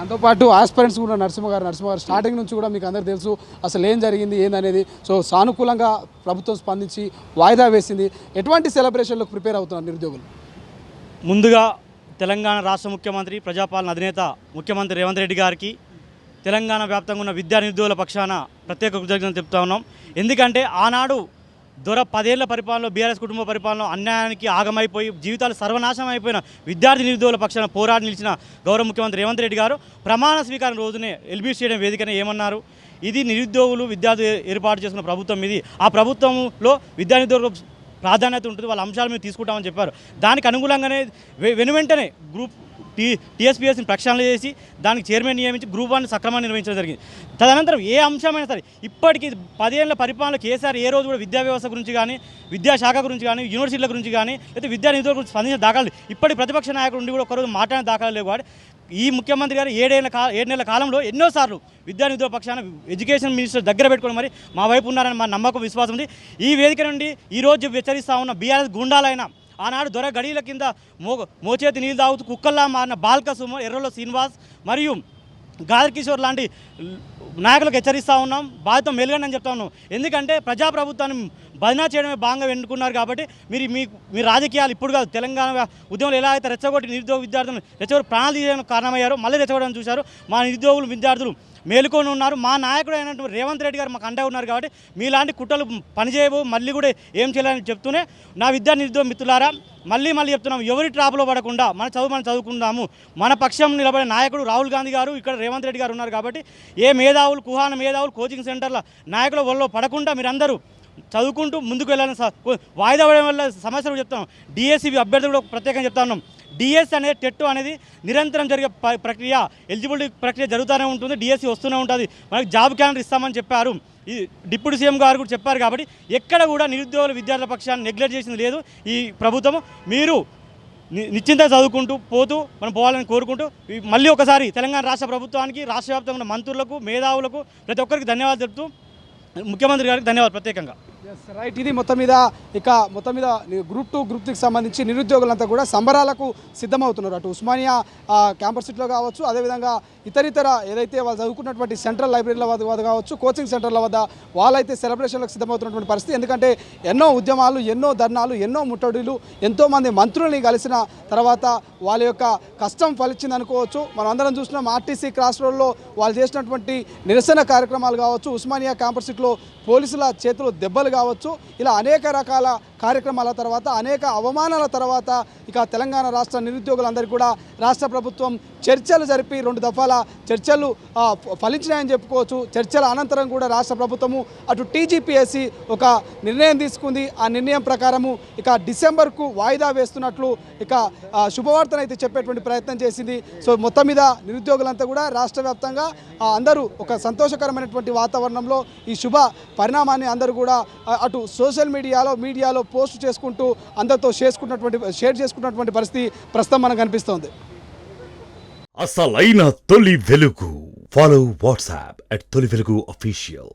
దాంతోపాటు ఆస్పిరెంట్స్ కూడా నరసింహ గారు స్టార్టింగ్ నుంచి కూడా మీకు అందరికీ తెలుసు అసలు ఏం జరిగింది ఏందనేది. సో సానుకూలంగా ప్రభుత్వం స్పందించి వాయిదా వేసింది. ఎటువంటి సెలబ్రేషన్లకు ప్రిపేర్ అవుతున్నారు నిరుద్యోగులు? ముందుగా తెలంగాణ రాష్ట్ర ముఖ్యమంత్రి ప్రజాపాలన అధినేత ముఖ్యమంత్రి రేవంత్ రెడ్డి గారికి తెలంగాణ వ్యాప్తంగా ఉన్న విద్యా నిరుద్యోగుల పక్షాన ప్రత్యేక కృతజ్ఞతలు చెప్తా ఉన్నాం. ఎందుకంటే ఆనాడు 10 ఏళ్ల పరిపాలనలో బీఆర్ఎస్ కుటుంబ పరిపాలనలో అన్యాయానికి ఆగమైపోయి జీవితాలు సర్వనాశనం అయిపోయిన విద్యార్థి నిరుద్యోగుల పక్షాన పోరాడి నిలిచిన గౌరవ ముఖ్యమంత్రి రేవంత్ రెడ్డి గారు ప్రమాణ స్వీకారం రోజునే ఎల్బీ స్టేడియం వేదికనే ఏమన్నారు, ఇది నిరుద్యోగులు విద్యార్థులు ఏర్పాటు చేసుకున్న ప్రభుత్వం ఇది, ఆ ప్రభుత్వంలో విద్యా నిరుద్యోగులకు ప్రాధాన్యత ఉంటుంది, వాళ్ళ అంశాలు మేము తీసుకుంటామని చెప్పారు. దానికి అనుగుణంగానే వెనువెంటనే టీఎస్పీఎస్ని ప్రక్షాళన చేసి దానికి చైర్మన్ నియమించి గ్రూప్ 1 సక్రమంగా నిర్వహించడం జరిగింది. తదనంతరం ఏ అంశమైనా సరే ఇప్పటికీ 10 ఏళ్ల పరిపాలన కేసీఆర్ ఏ రోజు కూడా విద్యా వ్యవస్థ గురించి కానీ విద్యాశాఖ గురించి కానీ యూనివర్సిటీల గురించి కానీ లేకపోతే విద్యా నిధుల గురించి స్పందించిన దాఖలు ఇప్పటి ప్రతిపక్ష నాయకుడు ఉండి కూడా ఒకరోజు మాట్లాడిన దాఖలు లేవు. కాబట్టి ఈ ముఖ్యమంత్రి గారు 7 నెలల కాలంలో ఎన్నోసార్లు విద్యా నిధుల పక్షాన ఎడ్యుకేషన్ మినిస్టర్ దగ్గర పెట్టుకుని మరి మా వైపు ఉన్నారని మా నమ్మకం విశ్వాసం ఉంది. ఈ వేదిక నుండి ఈరోజు హెచ్చరిస్తూ ఉన్న బీఆర్ఎస్ గుండాలైన ఆనాడు దొర గడియల కింద మోచేతి నీళ్ళు తాగుతూ కుక్కల్లా మారిన బాల్కసుమ, ఎర్రలో శ్రీనివాస్ మరియు గాదర్ కిషోర్ లాంటి నాయకులకు హెచ్చరిస్తూ ఉన్నాం. బాధ్యత మెలుగండి అని చెప్తా ఉన్నాం. ఎందుకంటే ప్రజాప్రభుత్వాన్ని బదనా చేయడమే భాగంగా ఎన్నుకున్నారు. కాబట్టి మీ రాజకీయాలు ఇప్పుడు కాదు, తెలంగాణ ఉద్యమంలో ఎలా అయితే రెచ్చగొట్టి నిరుద్యోగ విద్యార్థులను రెచ్చగొట్టి ప్రాణాలు తీయడానికి కారణమయ్యారో మళ్ళీ రెచ్చగొట్టడం చూశారు. మా నిరుద్యోగులు విద్యార్థులు మేలుకొని ఉన్నారు. మా నాయకుడు అయినటువంటి రేవంత్ రెడ్డి గారు మాకు అండే ఉన్నారు. కాబట్టి మీలాంటి కుట్రలు పనిచేయవు, మళ్ళీ కూడా ఏం చేయాలని చెప్తూనే నా విద్యా నిరుద్యోగ మిత్రులారా మళ్ళీ చెప్తున్నాం, ఎవరి ట్రాప్లో పడకుండా మనం చదువుకుందాము. మన పక్షం నిలబడే నాయకుడు రాహుల్ గాంధీ గారు, ఇక్కడ రేవంత్ రెడ్డి గారు ఉన్నారు. కాబట్టి ఏ మేధావులు కుహాన మేధావులు కోచింగ్ సెంటర్ల నాయకుల వల్ల పడకుండా మీరందరూ చదువుకుంటూ ముందుకు వెళ్ళాలని వాయిదా పడడం వల్ల సమస్యలు చెప్తాం. డిఎస్సి అభ్యర్థులు కూడా ప్రత్యేకంగా చెప్తా ఉన్నాం. డిఎస్ అనేది టెట్ అనేది నిరంతరం జరిగే ప్రక్రియ, ఎలిజిబిలిటీ ప్రక్రియ జరుగుతూనే ఉంటుంది. డిఎస్సి వస్తూనే ఉంటుంది. మనకి జాబ్ క్యాలెండర్ ఇస్తామని చెప్పారు. ఈ డిప్యూటీ సీఎం గారు కూడా చెప్పారు. కాబట్టి ఎక్కడ కూడా నిరుద్యోగుల విద్యార్థుల పక్షాన్ని నెగ్లెక్ట్ చేసింది లేదు ఈ ప్రభుత్వం. మీరు నిశ్చింతగా చదువుకుంటూ పోతూ మనం పోవాలని కోరుకుంటూ మళ్ళీ ఒకసారి తెలంగాణ రాష్ట్ర ప్రభుత్వానికి, రాష్ట్ర వ్యాప్తంగా ఉన్న మంత్రులకు, మేధావులకు ప్రతి ఒక్కరికి ధన్యవాదాలు చెప్తూ ముఖ్యమంత్రి గారికి ధన్యవాదాలు ప్రత్యేకంగా. రైట్, ఇది మొత్తం మీద గ్రూప్ 2 గ్రూప్ 3కి సంబంధించి నిరుద్యోగులంతా కూడా సంబరాలకు సిద్ధమవుతున్నారు. అటు ఉస్మానియా క్యాంపస్ సిటీలో కావచ్చు, అదేవిధంగా ఇతర ఏదైతే వాళ్ళు చదువుకున్నటువంటి సెంట్రల్ లైబ్రరీల వద్ద కావచ్చు, కోచింగ్ సెంటర్ల వద్ద వాళ్ళైతే సెలబ్రేషన్లకు సిద్ధమవుతున్నటువంటి పరిస్థితి. ఎందుకంటే ఎన్నో ఉద్యమాలు, ఎన్నో ధర్నాలు, ఎన్నో ముట్టడిలు, ఎంతోమంది మంత్రుల్ని కలిసిన తర్వాత వాళ్ళ యొక్క కష్టం ఫలించింది అనుకోవచ్చు. మనం అందరం చూసినాం ఆర్టీసీ క్రాస్ రోడ్లో వాళ్ళు చేసినటువంటి నిరసన కార్యక్రమాలు కావచ్చు, ఉస్మానియా క్యాంపస్ సిటీలో పోలీసుల చేతులు దెబ్బలు కావచ్చు, ఇలా అనేక రకాల కార్యక్రమాల తర్వాత, అనేక అవమానాల తర్వాత ఇక తెలంగాణ రాష్ట్ర నిరుద్యోగులందరికీ కూడా రాష్ట్ర ప్రభుత్వం చర్చలు జరిపి 2 దఫాల చర్చలు ఫలించినాయని చెప్పుకోవచ్చు. చర్చల అనంతరం కూడా రాష్ట్ర ప్రభుత్వము అటు టీజీపీఎస్సీ ఒక నిర్ణయం తీసుకుంది. ఆ నిర్ణయం ప్రకారము ఇక డిసెంబర్కు వాయిదా వేస్తున్నట్లు ఇక శుభవార్తను అయితే చెప్పేటువంటి ప్రయత్నం చేసింది. సో మొత్తం మీద నిరుద్యోగులంతా కూడా రాష్ట్ర వ్యాప్తంగా అందరూ ఒక సంతోషకరమైనటువంటి వాతావరణంలో ఈ శుభ పరిణామాన్ని అందరూ కూడా అటు సోషల్ మీడియాలో పోస్ట్ చేసుకుంటూ అందరితో షేర్ చేసుకున్నటువంటి పరిస్థితి ప్రస్తుతం మనకు కనిపిస్తోంది. అసలైన తొలి వెలుగు. ఫాలో వాట్సాప్ @తొలి వెలుగు official.